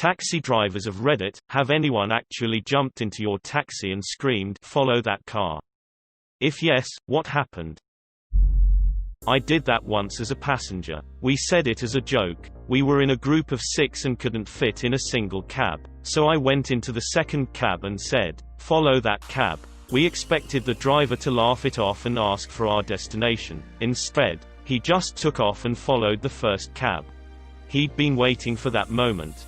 Taxi drivers of Reddit, have anyone actually jumped into your taxi and screamed, "Follow that car"? If yes, what happened? I did that once as a passenger. We said it as a joke. We were in a group of 6 and couldn't fit in a single cab. So I went into the second cab and said, "Follow that cab." We expected the driver to laugh it off and ask for our destination. Instead, he just took off and followed the first cab. He'd been waiting for that moment.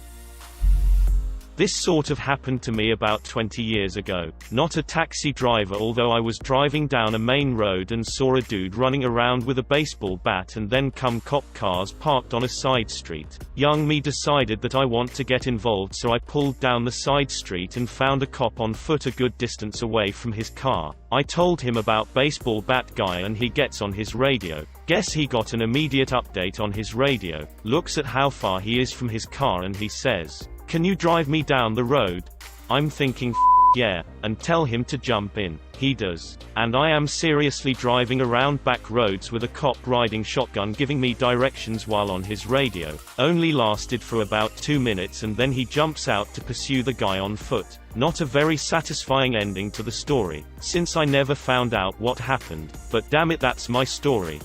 This sort of happened to me about 20 years ago. Not a taxi driver, although I was driving down a main road and saw a dude running around with a baseball bat, and then come cop cars parked on a side street. Young me decided that I want to get involved, so I pulled down the side street and found a cop on foot a good distance away from his car. I told him about baseball bat guy and he gets on his radio. Guess he got an immediate update on his radio, looks at how far he is from his car and he says, "Can you drive me down the road?" I'm thinking, yeah, and tell him to jump in. He does. And I am seriously driving around back roads with a cop riding shotgun giving me directions while on his radio. Only lasted for about 2 minutes and then he jumps out to pursue the guy on foot. Not a very satisfying ending to the story, since I never found out what happened, but damn it, that's my story.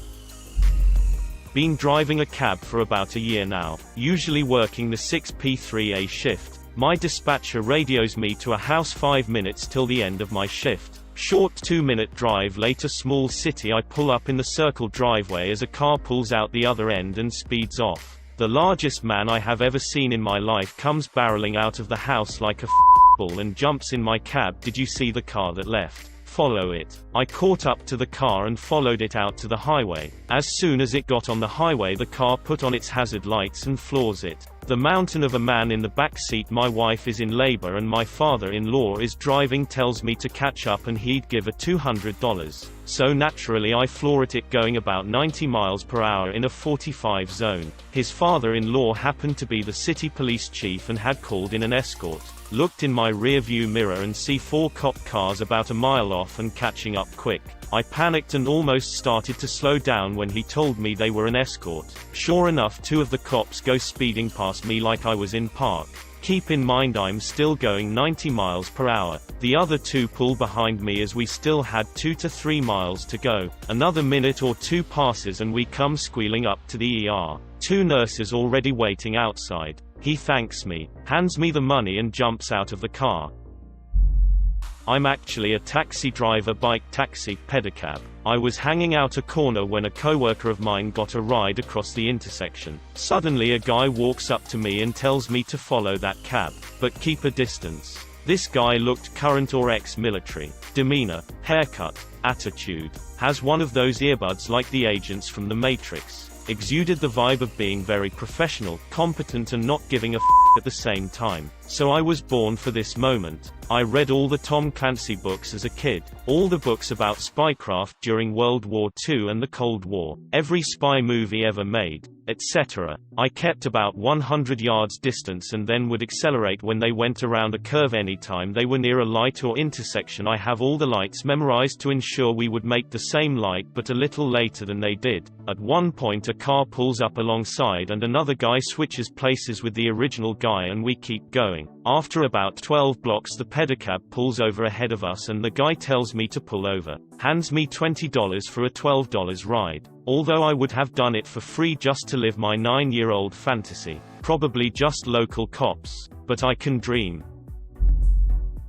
Been driving a cab for about a year now, usually working the 6p3a shift. My dispatcher radios me to a house 5 minutes till the end of my shift. Short 2-minute drive later, small city. I pull up in the circle driveway as a car pulls out the other end and speeds off. The largest man I have ever seen in my life comes barreling out of the house like a bull and jumps in my cab. Did you see the car that left? Follow it. I caught up to the car and followed it out to the highway. As soon as it got on the highway, the car put on its hazard lights and floors it. The mountain of a man in the back seat. My wife is in labor and my father-in-law is driving, tells me to catch up and he'd give a $200. So naturally I floor it going about 90 miles per hour in a 45 zone. His father-in-law happened to be the city police chief and had called in an escort. Looked in my rear view mirror and see 4 cop cars about a mile off and catching up quick. I panicked and almost started to slow down when he told me they were an escort. Sure enough, 2 of the cops go speeding past me like I was in park. Keep in mind I'm still going 90 miles per hour. The other 2 pull behind me as we still had 2 to 3 miles to go. Another minute or 2 passes and we come squealing up to the ER. 2 nurses already waiting outside. He thanks me, hands me the money and jumps out of the car. I'm actually a taxi driver, bike taxi, pedicab. I was hanging out a corner when a coworker of mine got a ride across the intersection. Suddenly a guy walks up to me and tells me to follow that cab, but keep a distance. This guy looked current or ex-military. Demeanor, haircut, attitude. Has one of those earbuds like the agents from The Matrix. Exuded the vibe of being very professional, competent and not giving a at the same time. So I was born for this moment. I read all the Tom Clancy books as a kid, all the books about spycraft during World War II and the Cold War, every spy movie ever made, etc. I kept about 100 yards distance and then would accelerate when they went around a curve anytime they were near a light or intersection. I have all the lights memorized to ensure we would make the same light but a little later than they did. At one point a car pulls up alongside and another guy switches places with the original guy and we keep going. After about 12 blocks the pedicab pulls over ahead of us and the guy tells me to pull over. Hands me $20 for a $12 ride. Although I would have done it for free just to live my 9-year-old fantasy. Probably just local cops. But I can dream.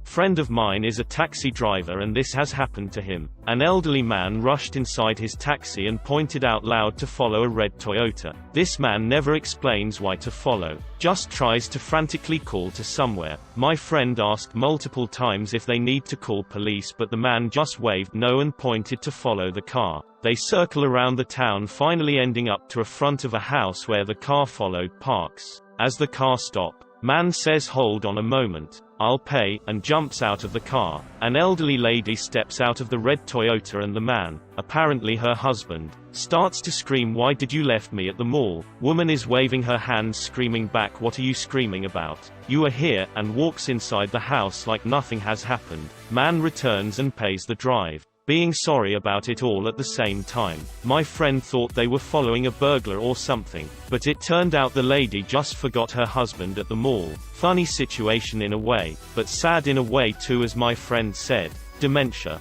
Friend of mine is a taxi driver and this has happened to him. An elderly man rushed inside his taxi and pointed out loud to follow a red Toyota. This man never explains why to follow, just tries to frantically call to somewhere. My friend asked multiple times if they need to call police, but the man just waved no and pointed to follow the car. They circle around the town, finally ending up to a front of a house where the car followed parks. As the car stops, man says hold on a moment, I'll pay, and jumps out of the car. An elderly lady steps out of the red Toyota and the man, apparently her husband, starts to scream, "Why did you left me at the mall?" Woman is waving her hands screaming back, "What are you screaming about? You are here," and walks inside the house like nothing has happened. Man returns and pays the drive. being sorry about it all at the same time. My friend thought they were following a burglar or something, but it turned out the lady just forgot her husband at the mall. Funny situation in a way, but sad in a way too, as my friend said. Dementia.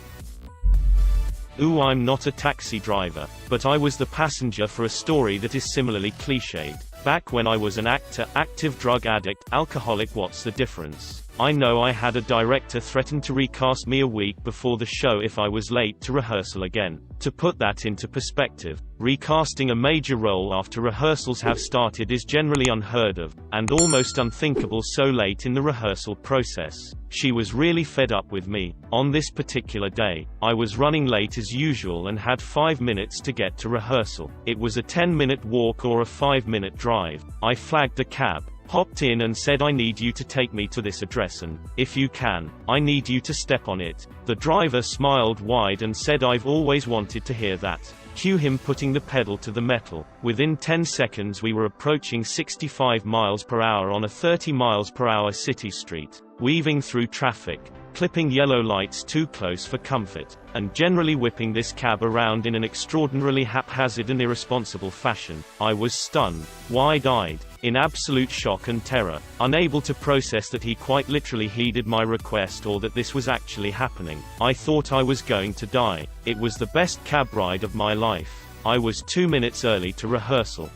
Ooh, I'm not a taxi driver, but I was the passenger for a story that is similarly cliched. Back when I was an actor, active drug addict, alcoholic, what's the difference? I know I had a director threaten to recast me a week before the show if I was late to rehearsal again. To put that into perspective, recasting a major role after rehearsals have started is generally unheard of, and almost unthinkable so late in the rehearsal process. She was really fed up with me. On this particular day, I was running late as usual and had 5 minutes to get to rehearsal. It was a 10-minute walk or a 5-minute drive. I flagged a cab, hopped in and said, I need you to take me to this address and, if you can, I need you to step on it. The driver smiled wide and said, I've always wanted to hear that. Cue him putting the pedal to the metal. Within 10 seconds we were approaching 65 miles per hour on a 30 miles per hour city street, weaving through traffic, clipping yellow lights too close for comfort, and generally whipping this cab around in an extraordinarily haphazard and irresponsible fashion. I was stunned, wide-eyed, in absolute shock and terror, unable to process that he quite literally heeded my request or that this was actually happening. I thought I was going to die. It was the best cab ride of my life. I was 2 minutes early to rehearsal.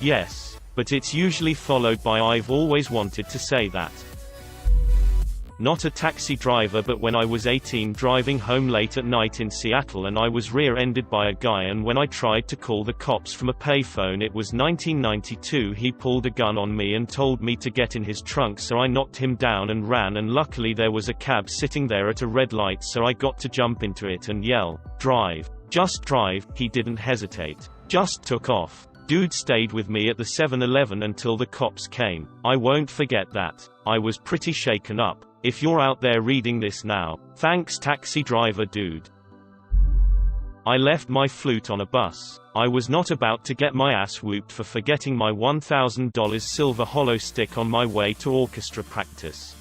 Yes, but it's usually followed by I've always wanted to say that. Not a taxi driver, but when I was 18 driving home late at night in Seattle and I was rear-ended by a guy, and when I tried to call the cops from a payphone, it was 1992, he pulled a gun on me and told me to get in his trunk, so I knocked him down and ran, and luckily there was a cab sitting there at a red light, so I got to jump into it and yell, "Drive. Just drive." He didn't hesitate. Just took off. Dude stayed with me at the 7-Eleven until the cops came. I won't forget that. I was pretty shaken up. If you're out there reading this now, thanks taxi driver dude. I left my flute on a bus. I was not about to get my ass whooped for forgetting my $1,000 silver hollow stick on my way to orchestra practice.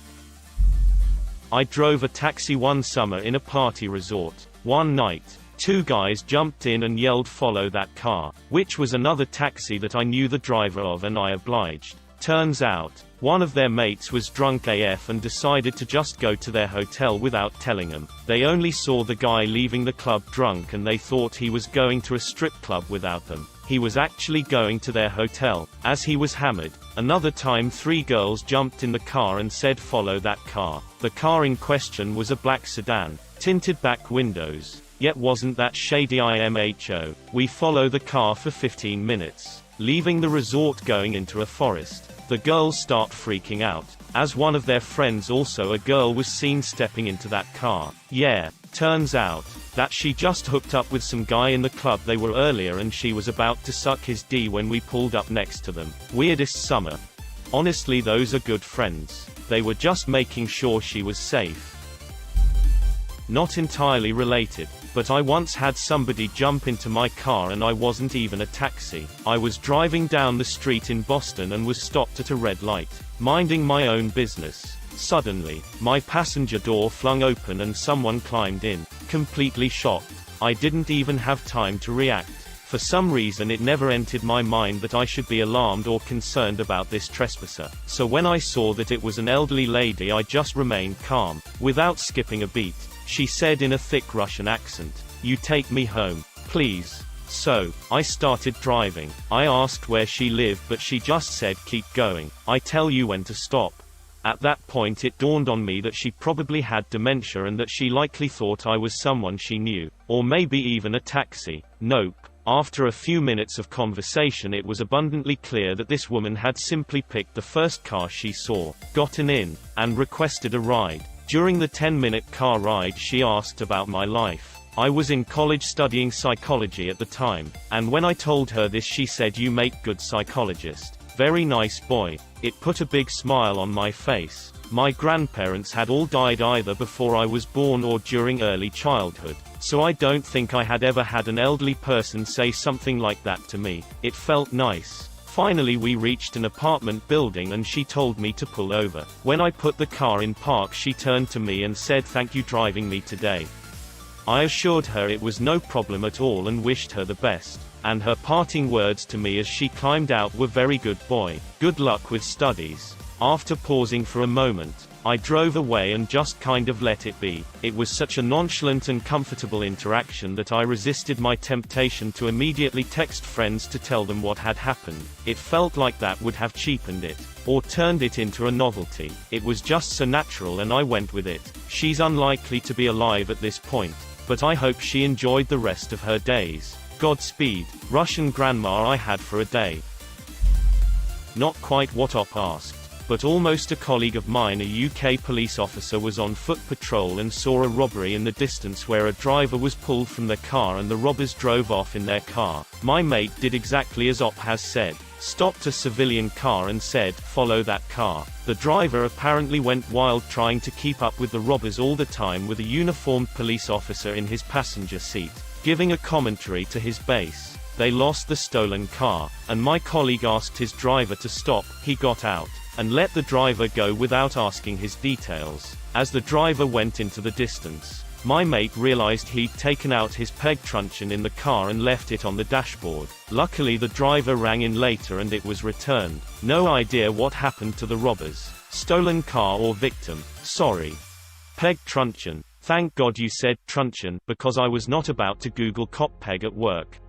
I drove a taxi one summer in a party resort. One night, 2 guys jumped in and yelled, "Follow that car," which was another taxi that I knew the driver of, and I obliged. Turns out, one of their mates was drunk AF and decided to just go to their hotel without telling them. They only saw the guy leaving the club drunk and they thought he was going to a strip club without them. He was actually going to their hotel, as he was hammered. Another time 3 girls jumped in the car and said, "Follow that car." The car in question was a black sedan, tinted back windows. Yet wasn't that shady IMHO. We follow the car for 15 minutes, leaving the resort going into a forest. The girls start freaking out, as one of their friends, also a girl, was seen stepping into that car. Yeah, turns out that she just hooked up with some guy in the club they were earlier, and she was about to suck his D when we pulled up next to them. Weirdest summer. Honestly, those are good friends. They were just making sure she was safe. Not entirely related, but I once had somebody jump into my car and I wasn't even a taxi. I was driving down the street in Boston and was stopped at a red light, minding my own business. Suddenly, my passenger door flung open and someone climbed in, completely shocked. I didn't even have time to react. For some reason it never entered my mind that I should be alarmed or concerned about this trespasser. So when I saw that it was an elderly lady, I just remained calm. Without skipping a beat, she said in a thick Russian accent, "You take me home, please." So, I started driving. I asked where she lived, but she just said, "Keep going. I tell you when to stop." At that point it dawned on me that she probably had dementia and that she likely thought I was someone she knew. Or maybe even a taxi. Nope. After a few minutes of conversation, it was abundantly clear that this woman had simply picked the first car she saw, gotten in, and requested a ride. During the 10-minute car ride she asked about my life. I was in college studying psychology at the time, and when I told her this she said, "You make good psychologist. Very nice boy." It put a big smile on my face. My grandparents had all died either before I was born or during early childhood, so I don't think I had ever had an elderly person say something like that to me. It felt nice. Finally we reached an apartment building and she told me to pull over. When I put the car in park she turned to me and said, "Thank you driving me today." I assured her it was no problem at all and wished her the best. And her parting words to me as she climbed out were, "Very good boy. Good luck with studies." After pausing for a moment, I drove away and just kind of let it be. It was such a nonchalant and comfortable interaction that I resisted my temptation to immediately text friends to tell them what had happened. It felt like that would have cheapened it, or turned it into a novelty. It was just so natural and I went with it. She's unlikely to be alive at this point, but I hope she enjoyed the rest of her days. Godspeed, Russian grandma I had for a day. Not quite what Op asked, but almost a colleague of mine, a UK police officer, was on foot patrol and saw a robbery in the distance where a driver was pulled from their car and the robbers drove off in their car. My mate did exactly as Op has said. Stopped a civilian car and said, "Follow that car." The driver apparently went wild trying to keep up with the robbers all the time with a uniformed police officer in his passenger seat, giving a commentary to his base. They lost the stolen car, and my colleague asked his driver to stop. He got out and let the driver go without asking his details. As the driver went into the distance, my mate realized he'd taken out his peg truncheon in the car and left it on the dashboard. Luckily the driver rang in later and it was returned. No idea what happened to the robbers. Stolen car or victim? Sorry. Peg truncheon. Thank God you said truncheon, because I was not about to Google cop peg at work.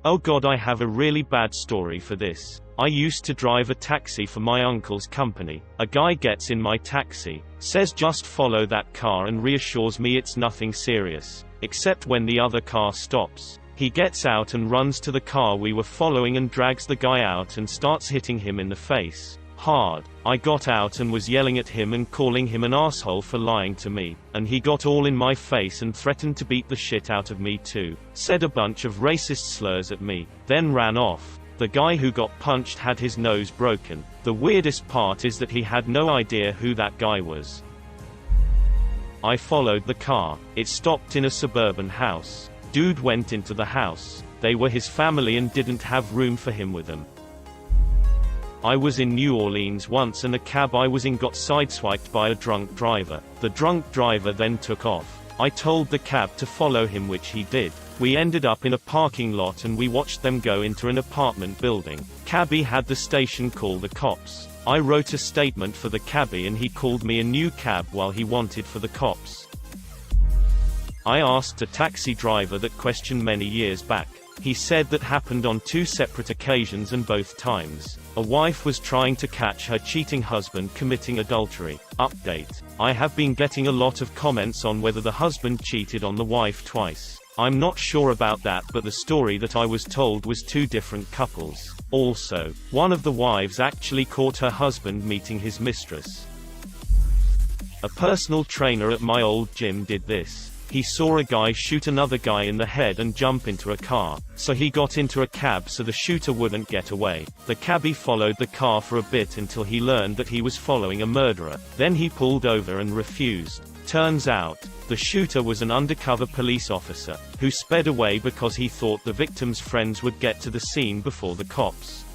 Oh God, I have a really bad story for this. I used to drive a taxi for my uncle's company. A guy gets in my taxi, says just follow that car, and reassures me it's nothing serious. Except when the other car stops, he gets out and runs to the car we were following and drags the guy out and starts hitting him in the face. Hard. I got out and was yelling at him and calling him an asshole for lying to me, and he got all in my face and threatened to beat the shit out of me too. Said a bunch of racist slurs at me, then ran off. The guy who got punched had his nose broken. The weirdest part is that he had no idea who that guy was. I followed the car. It stopped in a suburban house. Dude went into the house. They were his family and didn't have room for him with them. I was in New Orleans once and a cab I was in got sideswiped by a drunk driver. The drunk driver then took off. I told the cab to follow him, which he did. We ended up in a parking lot and we watched them go into an apartment building. Cabbie had the station call the cops. I wrote a statement for the cabbie and he called me a new cab while he wanted for the cops. I asked a taxi driver that question many years back. He said that happened on 2 separate occasions and both times, a wife was trying to catch her cheating husband committing adultery. Update. I have been getting a lot of comments on whether the husband cheated on the wife twice. I'm not sure about that, but the story that I was told was 2 different couples. Also, one of the wives actually caught her husband meeting his mistress. A personal trainer at my old gym did this. He saw a guy shoot another guy in the head and jump into a car, so he got into a cab so the shooter wouldn't get away. The cabbie followed the car for a bit until he learned that he was following a murderer. Then he pulled over and refused. Turns out, the shooter was an undercover police officer, who sped away because he thought the victim's friends would get to the scene before the cops.